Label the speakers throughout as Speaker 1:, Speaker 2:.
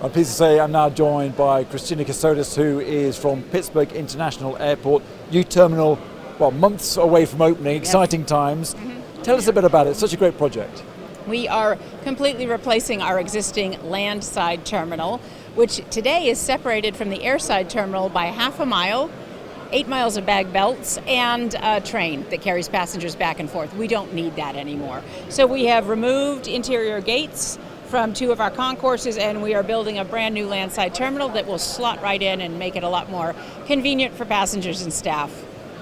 Speaker 1: I'm pleased to say I'm now joined by Christina Cassotis, who is from Pittsburgh International Airport. New terminal, months away from opening, exciting times. Tell us a bit about it. It's such a great project.
Speaker 2: We are completely replacing our existing landside terminal, which today is separated from the airside terminal by half a mile, 8 miles of bag belts, and a train that carries passengers back and forth. We don't need that anymore. So we have removed interior gates from 2 of our concourses, and we are building a brand new landside terminal that will slot right in and make it a lot more convenient for passengers and staff.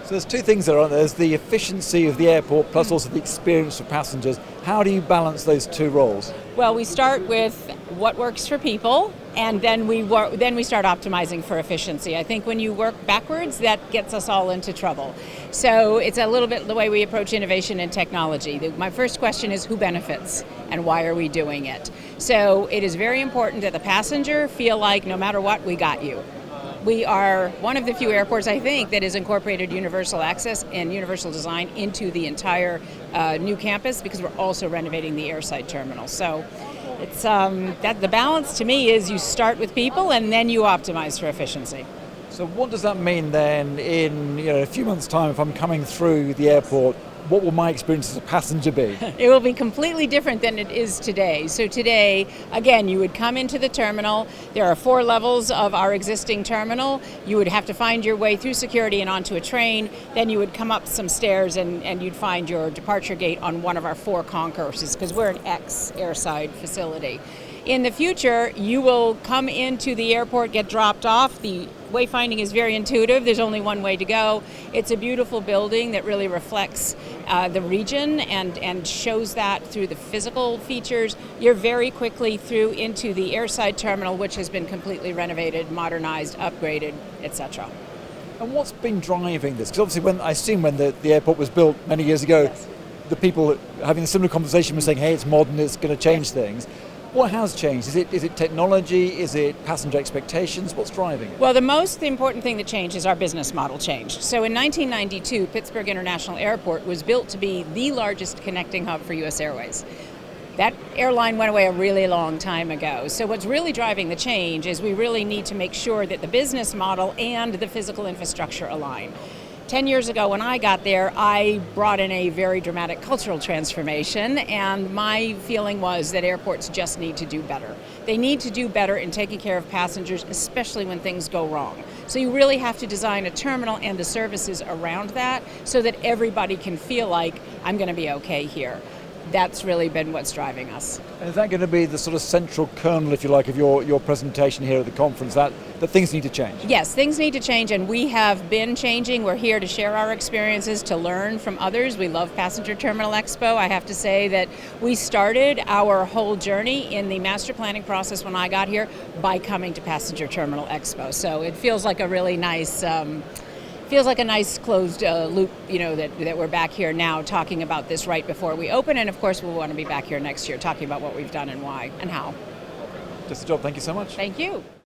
Speaker 1: So there's 2 things there, aren't there? There's the efficiency of the airport plus also the experience for passengers. How do you balance those 2 roles?
Speaker 2: Well, we start with what works for people, and then we start optimizing for efficiency. I think when you work backwards, that gets us all into trouble. So it's a little bit the way we approach innovation and technology. My first question is who benefits and why are we doing it? So it is very important that the passenger feel like no matter what, we got you. We are one of the few airports, I think, that has incorporated universal access and universal design into the entire new campus, because we're also renovating the airside terminal. So it's that the balance to me is you start with people and then you optimize for efficiency.
Speaker 1: So what does that mean then in a few months' time if I'm coming through the airport? What will my experience as a passenger be?
Speaker 2: It will be completely different than it is today. So today, again, you would come into the terminal. There are 4 levels of our existing terminal. You would have to find your way through security and onto a train. Then you would come up some stairs and you'd find your departure gate on one of our 4 concourses, because we're an ex-airside facility. In the future, you will come into the airport, get dropped off. The wayfinding is very intuitive. There's only one way to go. It's a beautiful building that really reflects the region and shows that through the physical features. You're very quickly through into the airside terminal, which has been completely renovated, modernized, upgraded, etc.
Speaker 1: And what's been driving this? Because obviously when the airport was built many years ago,
Speaker 2: Yes.
Speaker 1: the people having a similar conversation were saying, hey, it's modern, it's going to change things. What has changed? Is it technology? Is it passenger expectations? What's driving it?
Speaker 2: Well, the most important thing that changed is our business model changed. So in 1992, Pittsburgh International Airport was built to be the largest connecting hub for U.S. Airways. That airline went away a really long time ago. So what's really driving the change is we really need to make sure that the business model and the physical infrastructure align. 10 years ago when I got there, I brought in a very dramatic cultural transformation, and my feeling was that airports just need to do better. They need to do better in taking care of passengers, especially when things go wrong. So you really have to design a terminal and the services around that so that everybody can feel like I'm going to be okay here. That's really been what's driving us.
Speaker 1: And is that going to be the sort of central kernel, if you like, of your presentation here at the conference, that things need to change?
Speaker 2: Yes, things need to change, and we have been changing. We're here to share our experiences, to learn from others. We love Passenger Terminal Expo. I have to say that we started our whole journey in the master planning process when I got here by coming to Passenger Terminal Expo. So it feels like a really nice closed loop, that we're back here now talking about this right before we open. And of course, we'll want to be back here next year talking about what we've done and why and how.
Speaker 1: Just a job. Thank you so much.
Speaker 2: Thank you.